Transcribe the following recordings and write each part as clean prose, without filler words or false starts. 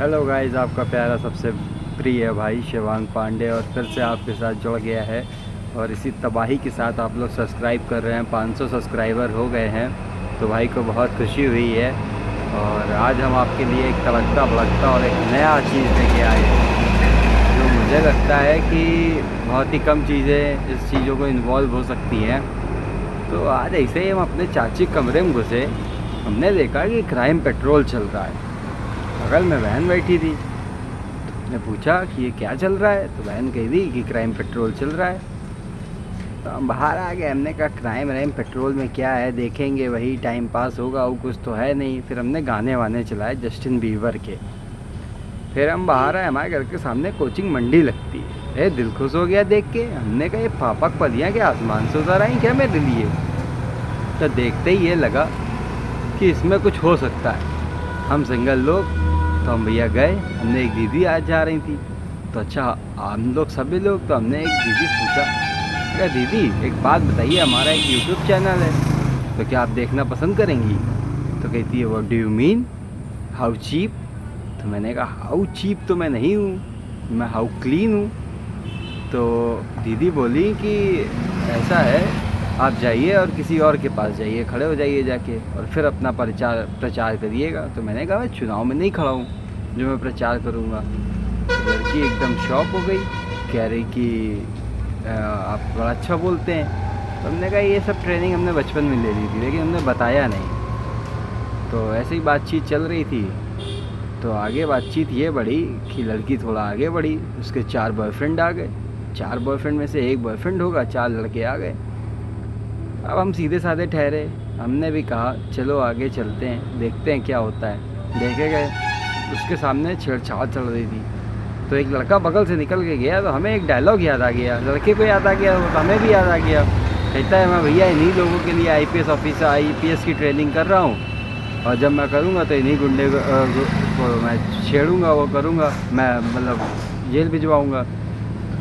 Hello guys, आपका प्यारा सबसे प्रिय भाई शिवांग पांडे और फिर से आपके साथ जुड़ गया है। और इसी तबाही के साथ आप लोग सब्सक्राइब कर रहे हैं। 500 सब्सक्राइबर हो गए हैं तो भाई को बहुत खुशी हुई है। और आज हम आपके लिए एक तड़कता भड़कता और एक नया चीज़ लेके आए हैं जो मुझे लगता है कि बहुत ही कम चीज़ें इस चीज़ों को इन्वॉल्व हो सकती हैं। तो आज ऐसे ही हम अपने चाची कमरे में घुसे, हमने देखा कि क्राइम पेट्रोल चल रहा है। बगल में बहन बैठी थी, तो हमने पूछा कि ये क्या चल रहा है, तो बहन कही दी कि क्राइम पेट्रोल चल रहा है। तो हम बाहर आ गए, हमने कहा क्राइम पेट्रोल में क्या है, देखेंगे, वही टाइम पास होगा, वो कुछ तो है नहीं। फिर हमने गाने वाने चलाए जस्टिन बीबर के। फिर हम बाहर आए, हमारे घर के सामने कोचिंग मंडी लगती है। दिल खुश हो गया देख के। हमने कहा ये पापक पलियाँ क्या आसमान से उतर आई क्या मेरे लिए। तो देखते ही ये लगा कि इसमें कुछ हो सकता है। हम सिंगल लोग, तो हम भैया गए। हमने एक दीदी आज जा रही थी, तो अच्छा हम लोग सभी लोग, तो हमने एक दीदी से पूछा, क्या दीदी एक बात बताइए, हमारा एक यूट्यूब चैनल है, तो क्या आप देखना पसंद करेंगी। तो कहती है what do you mean, how cheap. तो मैंने कहा हाउ चीप तो मैं नहीं हूँ, मैं हाउ क्लीन हूँ। तो दीदी बोली कि ऐसा है, आप जाइए और किसी और के पास जाइए, खड़े हो जाइए जाके, और फिर अपना प्रचार करिएगा। तो मैंने कहा मैं चुनाव में नहीं खड़ा हूँ जो मैं प्रचार करूँगा। तो लड़की एकदम शॉक हो गई, कह रही कि आप बड़ा अच्छा बोलते हैं। तो हमने कहा ये सब ट्रेनिंग हमने बचपन में ले ली थी, लेकिन हमने बताया नहीं। तो ऐसे ही बातचीत चल रही थी। तो आगे बातचीत ये बढ़ी कि लड़की थोड़ा आगे बढ़ी, उसके 4 बॉयफ्रेंड आ गए। 4 बॉयफ्रेंड में से एक बॉयफ्रेंड होगा, 4 लड़के आ गए। अब हम सीधे साधे ठहरे, हमने भी कहा चलो आगे चलते हैं, देखते हैं क्या होता है। देखे गए, उसके सामने छेड़छाड़ चल रही थी। तो एक लड़का बगल से निकल के गया, तो हमें एक डायलॉग याद आ गया, लड़के को याद आ गया, तो हमें भी याद आ गया। कहता है मैं भैया इन्हीं लोगों के लिए IPS ऑफिसर IPS की ट्रेनिंग कर रहा हूँ, और जब मैं करूँगा तो इन्हीं गुंडे को मैं छेड़ूँगा, वो करूँगा, मैं मतलब जेल भिजवाऊँगा।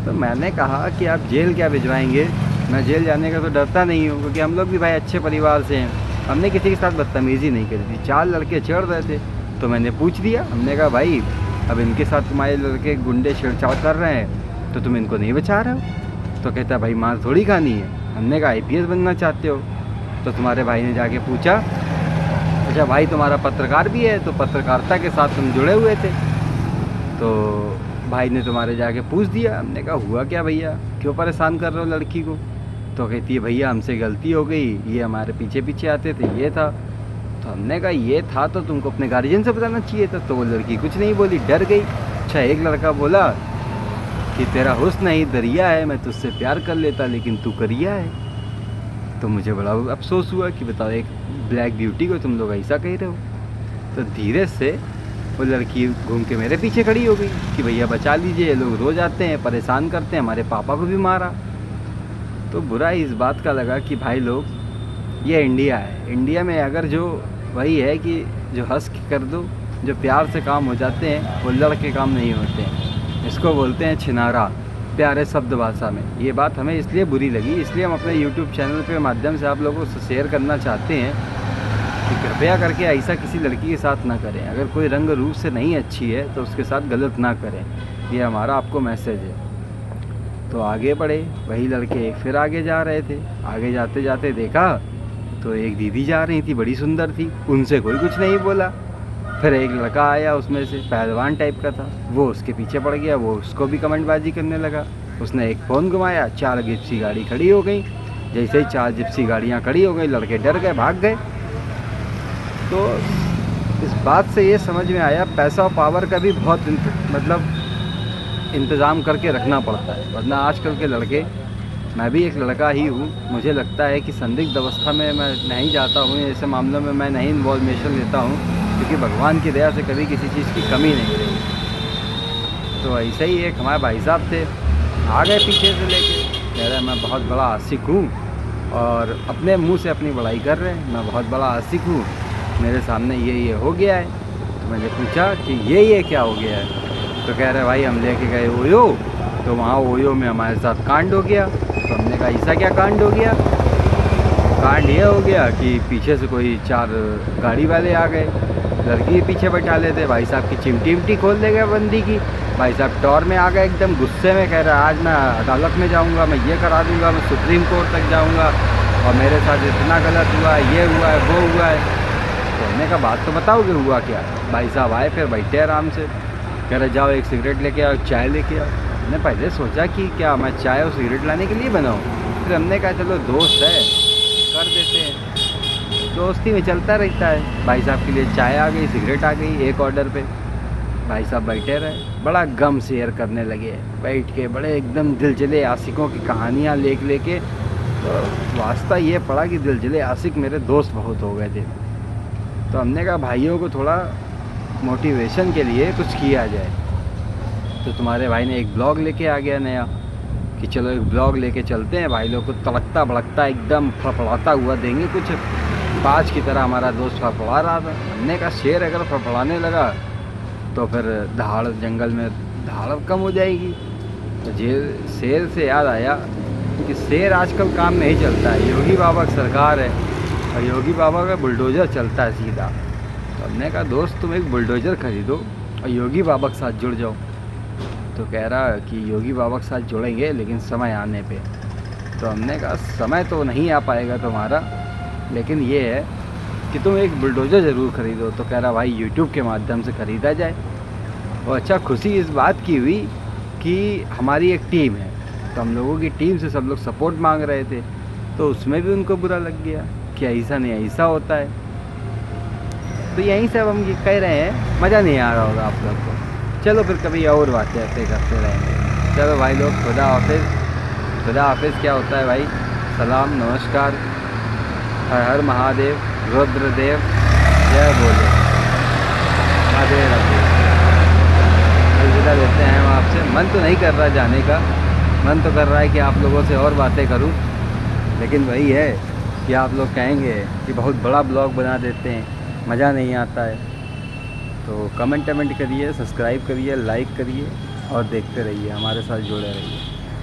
तो मैंने कहा कि आप जेल क्या भिजवाएंगे, मैं जेल जाने का तो डरता नहीं हूँ, क्योंकि हम लोग भी भाई अच्छे परिवार से हैं। हमने किसी के साथ बदतमीज़ी नहीं करी थी। 4 लड़के छेड़ रहे थे, तो मैंने पूछ दिया, हमने कहा भाई अब इनके साथ तुम्हारे लड़के गुंडे छेड़छाड़ कर रहे हैं, तो तुम इनको नहीं बचा रहे हो। तो कहता भाई मार थोड़ी खानी है। हमने कहा IPS बनना चाहते हो। तो तुम्हारे भाई ने जाके पूछा, अच्छा भाई तुम्हारा पत्रकार भी है, तो पत्रकारिता के साथ तुम जुड़े हुए थे। तो भाई ने तुम्हारे जाके पूछ दिया। हमने कहा हुआ क्या भैया, क्यों परेशान कर रहे हो लड़की को। तो कहती है भैया हमसे गलती हो गई, ये हमारे पीछे पीछे आते थे, ये था। तो हमने कहा ये था तो तुमको अपने गार्जियन से बताना चाहिए था। तो वो लड़की कुछ नहीं बोली, डर गई। अच्छा एक लड़का बोला कि तेरा हुस्न ही दरिया है, मैं तुझसे प्यार कर लेता, लेकिन तू करिया है। तो मुझे बड़ा अफसोस हुआ कि बताओ एक ब्लैक ब्यूटी को तुम लोग ऐसा कह रहे हो। तो धीरे से वो लड़की घूम के मेरे पीछे खड़ी हो गई कि भैया बचा लीजिए, ये लोग रोज़ आते हैं, परेशान करते हैं, हमारे पापा को भी मारा। तो बुरा इस बात का लगा कि भाई लोग, ये इंडिया है, इंडिया में अगर जो वही है कि जो हंस के कर दो, जो प्यार से काम हो जाते हैं, वो लड़के काम नहीं होते हैं। इसको बोलते हैं छिनारा, प्यारे शब्द भाषा में। ये बात हमें इसलिए बुरी लगी, इसलिए हम अपने YouTube चैनल के माध्यम से आप लोगों से शेयर करना चाहते हैं कि कृपया करके ऐसा किसी लड़की के साथ ना करें। अगर कोई रंग रूप से नहीं अच्छी है तो उसके साथ गलत ना करें, ये हमारा आपको मैसेज है। तो आगे बढ़े, वही लड़के फिर आगे जा रहे थे। आगे जाते जाते देखा तो एक दीदी जा रही थी, बड़ी सुंदर थी, उनसे कोई कुछ नहीं बोला। फिर एक लड़का आया, उसमें से पहलवान टाइप का था, वो उसके पीछे पड़ गया, वो उसको भी कमेंटबाजी करने लगा। उसने एक फ़ोन घुमाया, 4 जिप्सी गाड़ी खड़ी हो गई। जैसे ही 4 जिप्सी गाड़ियाँ खड़ी हो गई, लड़के डर गए, भाग गए। तो इस बात से ये समझ में आया, पैसा और पावर का भी बहुत इंतज़ाम करके रखना पड़ता है, वरना आजकल के लड़के, मैं भी एक लड़का ही हूँ, मुझे लगता है कि संदिग्ध अवस्था में मैं नहीं जाता हूँ, ऐसे मामलों में मैं नहीं इन्वॉल्वेशन लेता हूँ, क्योंकि भगवान की दया से कभी किसी चीज़ की कमी नहीं रही। तो ऐसे ही एक हमारे भाई साहब थे, आ गए पीछे से लेके, कह रहे मैं बहुत बड़ा आशिक हूँ, और अपने मुंह से अपनी बड़ाई कर रहे हैं, मैं बहुत बड़ा आशिक हूँ, मेरे सामने ये हो गया है। तो मैंने पूछा कि ये क्या हो गया है। तो कह रहे भाई हम लेके गए ओयो, तो वहाँ ओयो में हमारे साथ कांड हो गया। तो हमने कहा ऐसा क्या कांड हो गया। कांड ये हो गया कि पीछे से कोई 4 गाड़ी वाले आ गए, लड़की के पीछे बैठा लेते। भाई साहब की चिमटी विमटी खोल देगा बंदी की। भाई साहब टॉर में आ गए एकदम गुस्से में, कह रहा आज मैं अदालत में जाऊंगा, मैं ये करा दूंगा, मैं सुप्रीम कोर्ट तक जाऊंगा और मेरे साथ इतना गलत हुआ है, ये हुआ है, वो हुआ है। तो हमने कहा बात तो बताओगे हुआ क्या। भाई साहब आए, फिर बैठे आराम से, कह रहे जाओ एक सिगरेट लेके आओ, चाय लेके आओ। हमने पहले सोचा कि क्या मैं चाय और सिगरेट लाने के लिए बनाऊँ, फिर हमने कहा चलो दोस्त है कर देते हैं, दोस्ती में चलता रहता है। भाई साहब के लिए चाय आ गई, सिगरेट आ गई एक ऑर्डर पे। भाई साहब बैठे रहे, बड़ा गम शेयर करने लगे बैठ के, बड़े एकदम दिलजले आशिकों की कहानियाँ लेके। तो वास्ता ये पड़ा कि दिलजले आशिक मेरे दोस्त बहुत हो गए थे। तो हमने कहा भाइयों को थोड़ा मोटिवेशन के लिए कुछ किया जाए। तो तुम्हारे भाई ने एक ब्लॉग लेके आ गया नया कि चलो एक ब्लॉग लेके चलते हैं, भाई लोग को तड़कता भड़कता एकदम फड़फड़ाता हुआ देंगे कुछ। बाज की तरह हमारा दोस्त फड़फड़ा रहा था। हमने कहा शेर अगर फड़फड़ाने लगा तो फिर धाड़ जंगल में धाड़ कम हो जाएगी। तो शेर से याद आया कि शेर आजकल काम नहीं चलता है, योगी बाबा की सरकार है और योगी बाबा का बुलडोज़र चलता है सीधा। तो हमने कहा दोस्त तुम एक बुलडोज़र खरीदो और योगी बाबा के साथ जुड़ जाओ। तो कह रहा कि योगी बाबा के साथ जुड़ेंगे लेकिन समय आने पे। तो हमने कहा समय तो नहीं आ पाएगा तुम्हारा, लेकिन ये है कि तुम एक बुलडोज़र ज़रूर खरीदो। तो कह रहा भाई यूट्यूब के माध्यम से ख़रीदा जाए। और अच्छा खुशी इस बात की हुई कि हमारी एक टीम है, तो हम लोगों की टीम से सब लोग सपोर्ट मांग रहे थे, तो उसमें भी उनको बुरा लग गया कि ऐसा नहीं ऐसा होता है। तो यहीं से अब हम ये कह रहे हैं, मज़ा नहीं आ रहा होगा आप लोग को। चलो फिर कभी और बातें ऐसे करते रहेंगे। चलो भाई लोग, खुदा हाफिज़। खुदा हाफिज़ क्या होता है भाई? सलाम, नमस्कार, हर हर महादेव, रुद्रदेव, जय बोले, राधे राधे। अलविदा देते हैं हम आपसे। मन तो नहीं कर रहा जाने का, मन तो कर रहा है कि आप लोगों से और बातें करूं, लेकिन वही है कि आप लोग कहेंगे कि बहुत बड़ा ब्लॉग बना देते हैं, मज़ा नहीं आता है। तो कमेंट करिए, सब्सक्राइब करिए, लाइक करिए और देखते रहिए, हमारे साथ जुड़े रहिए।